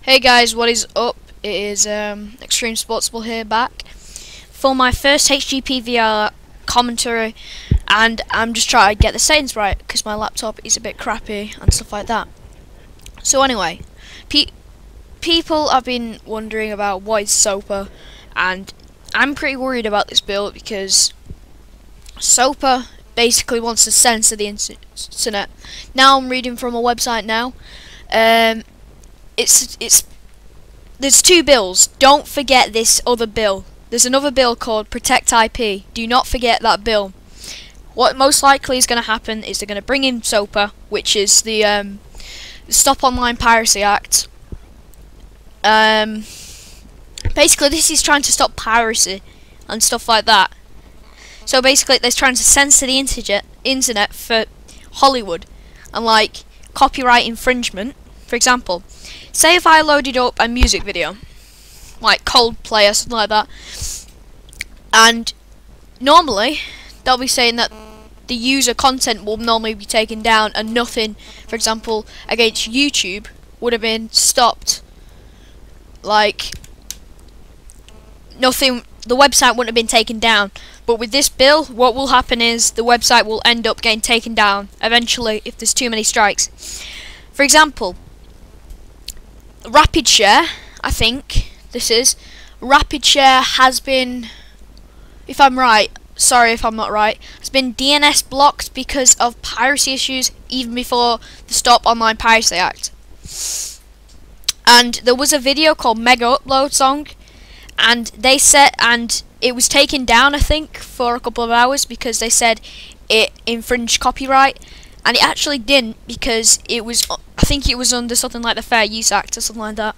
Hey guys, what is up? It is ExtremeSportsable here, back for my first HGP VR commentary, and I'm just trying to get the settings right because my laptop is a bit crappy and stuff like that. So anyway, people have been wondering about what is SOPA, and I'm pretty worried about this build because SOPA basically wants to censor the internet. Now I'm reading from a website now. There's two bills. Don't forget this other bill. There's another bill called Protect IP. Do not forget that bill. What most likely is going to happen is they're going to bring in SOPA, which is the Stop Online Piracy Act. Basically, this is trying to stop piracy and stuff like that. So basically, they're trying to censor the internet for Hollywood and like copyright infringement. For example, say if I loaded up a music video, like Coldplay or something like that, and normally they'll be saying that the user content will normally be taken down and nothing, for example, against YouTube would have been stopped. Like, nothing, the website wouldn't have been taken down. But with this bill, what will happen is the website will end up getting taken down eventually if there's too many strikes. For example, Rapid Share, I think this is Rapid Share has been, if I'm right, sorry if I'm not right, has been DNS blocked because of piracy issues even before the Stop Online Piracy Act. And there was a video called Mega Upload Song, and they said, and it was taken down I think for a couple of hours because they said it infringed copyright. And it actually didn't, because it was, I think it was under something like the Fair Use Act or something like that.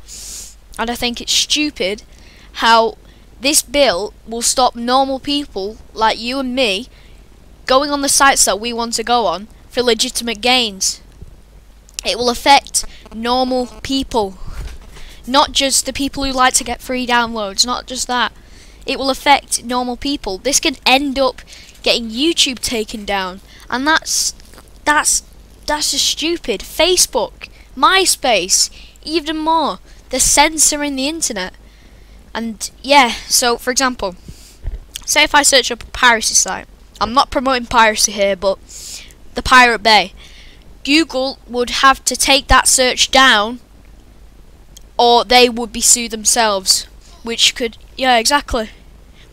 And I think it's stupid how this bill will stop normal people like you and me going on the sites that we want to go on for legitimate gains. It will affect normal people, not just the people who like to get free downloads, not just that. It will affect normal people. This could end up getting YouTube taken down, and that's just stupid. Facebook, MySpace, even more. They're censoring the internet. And yeah, so for example, say if I search up a piracy site. I'm not promoting piracy here, but the Pirate Bay. Google would have to take that search down, or they would be sued themselves. Which could, yeah, exactly.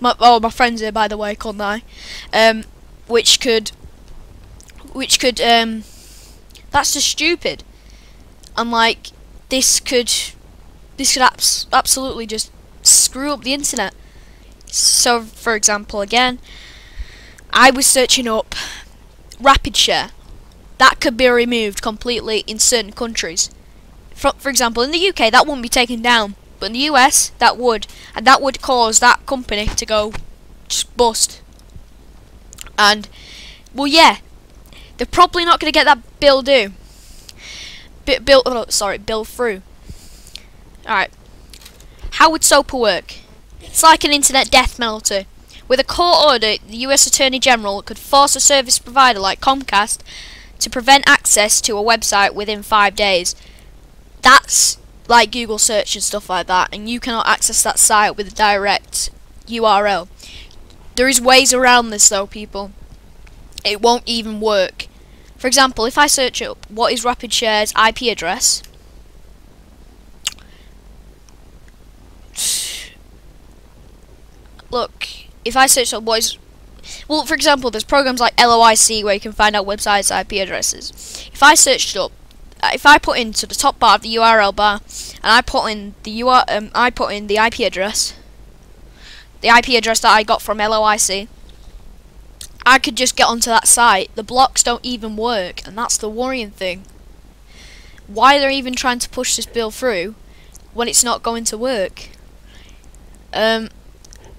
My friend's here, by the way, called Nye. Which could that's just stupid. And like this could absolutely just screw up the internet. So for example, again, I was searching up Rapid Share. That could be removed completely in certain countries. For example, in the UK that wouldn't be taken down, but in the US that would, and that would cause that company to go just bust. And well, yeah, they're probably not going to get that bill through. Alright. How would SOPA work? It's like an internet death penalty. With a court order, the US Attorney General could force a service provider like Comcast to prevent access to a website within 5 days. That's like Google search and stuff like that, and you cannot access that site with a direct URL. There is ways around this though, people. It won't even work. For example, if I search up what is Rapid Share's IP address, look, if I search up what is, well, for example, there's programs like LOIC where you can find out websites' IP addresses. If I searched up, if I put into the top bar of the URL bar, and I put in the IP address, that I got from LOIC, I could just get onto that site. The blocks don't even work, and that's the worrying thing. Why they're even trying to push this bill through when it's not going to work? And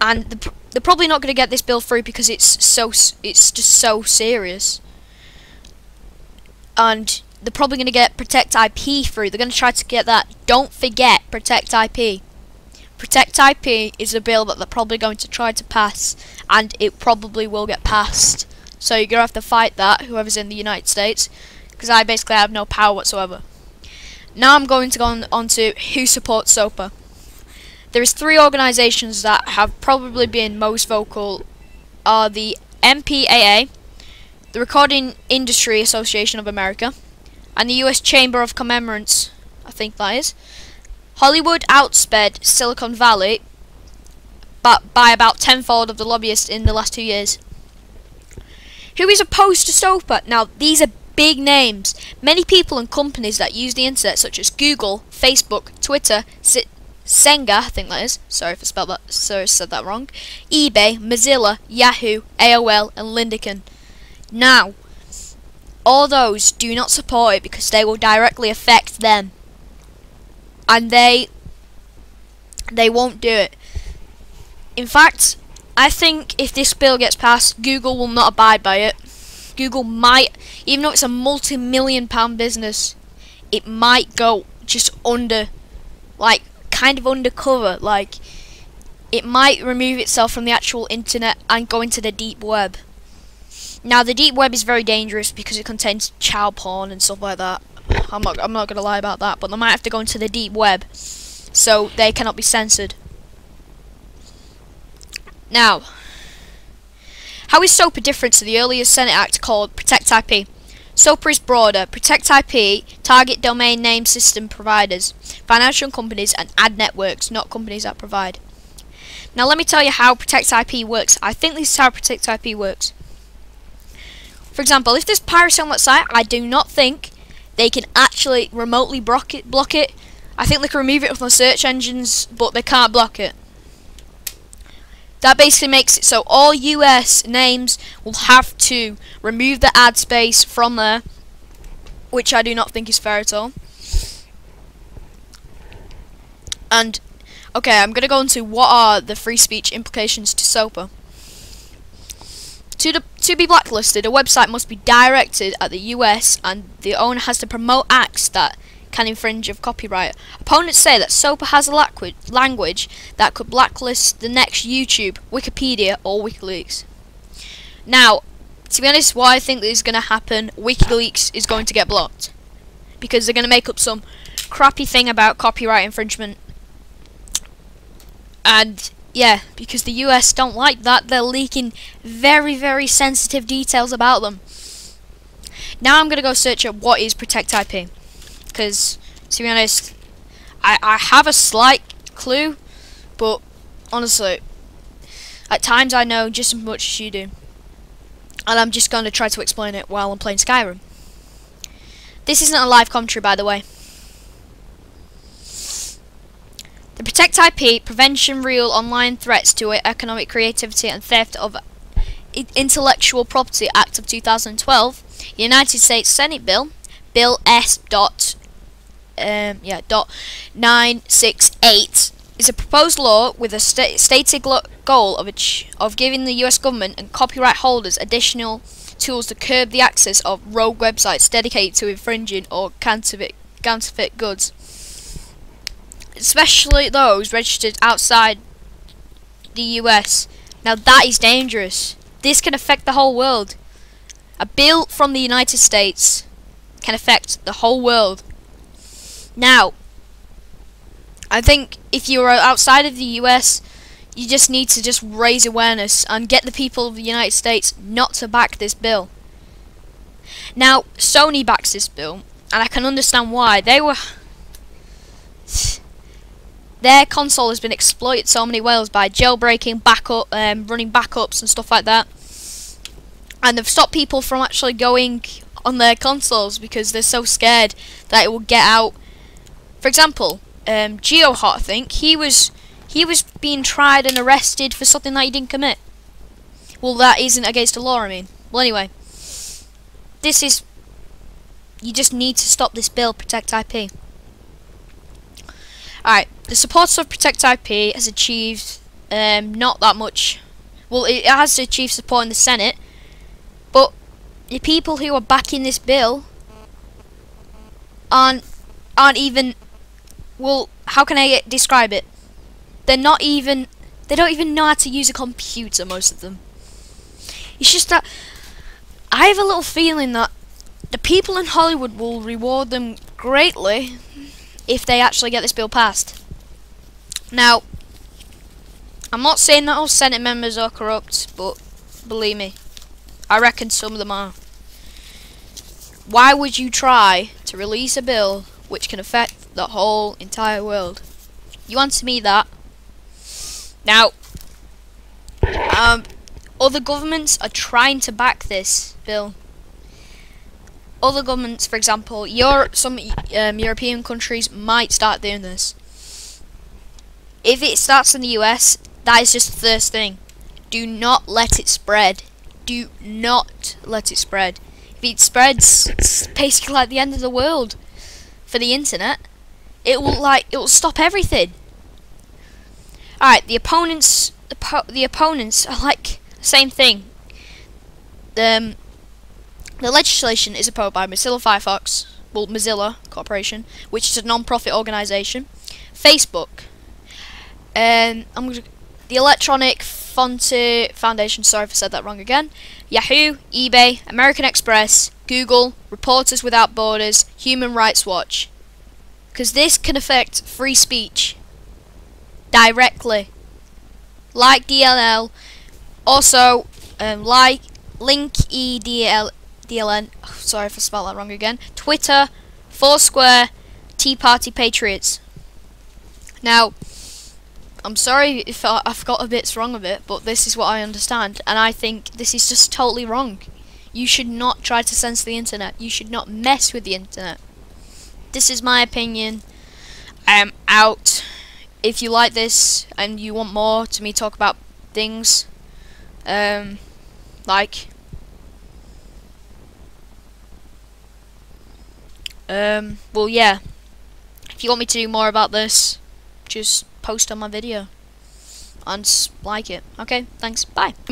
they're probably not going to get this bill through because it's just so serious. And they're probably going to get Protect IP through. They're going to try to get that. Don't forget Protect IP. Protect IP is a bill that they're probably going to try to pass, and it probably will get passed. So you're going to have to fight that, whoever's in the United States, because I basically have no power whatsoever. Now I'm going to go on to who supports SOPA. There is 3 organisations that have probably been most vocal, are the MPAA, the Recording Industry Association of America, and the US Chamber of Commerce, I think that is. Hollywood outsped Silicon Valley by about tenfold of the lobbyists in the last 2 years. Who is opposed to SOPA? Now, these are big names. Many people and companies that use the internet, such as Google, Facebook, Twitter, Senga, I think that is. Sorry if I said that wrong. eBay, Mozilla, Yahoo, AOL, and Lindekin. Now, all those do not support it because they will directly affect them, and they won't do it. In fact, I think if this bill gets passed, Google will not abide by it. Google might, even though it's a multi-million-pound business, it might go just under, like, kind of undercover. Like, it might remove itself from the actual internet and go into the deep web. Now, the deep web is very dangerous because it contains child porn and stuff like that. I'm not gonna lie about that, but they might have to go into the deep web, so they cannot be censored. Now, how is SOPA different to the earlier Senate Act called Protect IP? SOPA is broader. Protect IP target domain name system providers, financial companies, and ad networks, not companies that provide. Now, let me tell you how Protect IP works. I think this is how Protect IP works. For example, if there's piracy on that site, I do not think they can actually remotely block it. I think they can remove it from the search engines, but they can't block it. That basically makes it so all US names will have to remove the ad space from there, which I do not think is fair at all. And, okay, I'm going to go into what are the free speech implications to SOPA. To be blacklisted, a website must be directed at the US, and the owner has to promote acts that can infringe of copyright. Opponents say that SOPA has a language that could blacklist the next YouTube, Wikipedia, or WikiLeaks. Now, to be honest, what I think is going to happen, WikiLeaks is going to get blocked, because they're going to make up some crappy thing about copyright infringement. And yeah, because the US don't like that, they're leaking very, very sensitive details about them. Now I'm going to go search up what is Protect IP. Because, to be honest, I have a slight clue, but honestly, at times I know just as much as you do. And I'm just going to try to explain it while I'm playing Skyrim. This isn't a live commentary, by the way. The Protect IP Prevention Real Online Threats to Economic Creativity and Theft of Intellectual Property Act of 2012, United States Senate Bill S.968 is a proposed law with a stated goal of giving the US government and copyright holders additional tools to curb the access of rogue websites dedicated to infringing or counterfeit goods, especially those registered outside the US. Now that is dangerous. This can affect the whole world. A bill from the United States can affect the whole world. Now, I think if you're outside of the US, you just need to just raise awareness and get the people of the United States not to back this bill. Now, Sony backs this bill, and I can understand why. Their console has been exploited so many ways by jailbreaking, running backups and stuff like that. And they've stopped people from actually going on their consoles because they're so scared that it will get out. For example, GeoHot, I think he was being tried and arrested for something that he didn't commit. Well, that isn't against the law, I mean. Well, anyway, you just need to stop this bill, Protect IP. Alright, the supporters of Protect IP has achieved not that much. Well, it has achieved support in the Senate, but the people who are backing this bill aren't even, well, how can I describe it? They don't even know how to use a computer, most of them. It's just that I have a little feeling that the people in Hollywood will reward them greatly if they actually get this bill passed. Now, I'm not saying that all Senate members are corrupt, but believe me, I reckon some of them are. Why would you try to release a bill which can affect the whole entire world? You answer me that. Now, other governments are trying to back this bill. Other governments, for example, some European countries might start doing this. If it starts in the US, that is just the first thing. Do not let it spread. Do not let it spread. If it spreads, it's basically like the end of the world for the internet. It will stop everything. Alright, the opponents are like the same thing. The legislation is opposed by Mozilla Corporation, which is a non-profit organisation, Facebook, the Electronic Frontier Foundation, sorry if I said that wrong again, Yahoo, eBay, American Express, Google, Reporters Without Borders, Human Rights Watch. Because this can affect free speech directly. Like DLL, also like DLN, sorry if I spelled that wrong again, Twitter, Foursquare, Tea Party Patriots. Now, I'm sorry if I've got a bit wrong of it, but this is what I understand, and I think this is just totally wrong. You should not try to censor the internet. You should not mess with the internet. This is my opinion. I am out. If you like this and you want more to me talk about things, well, yeah. If you want me to do more about this, just post on my video and like it. Okay, thanks. Bye.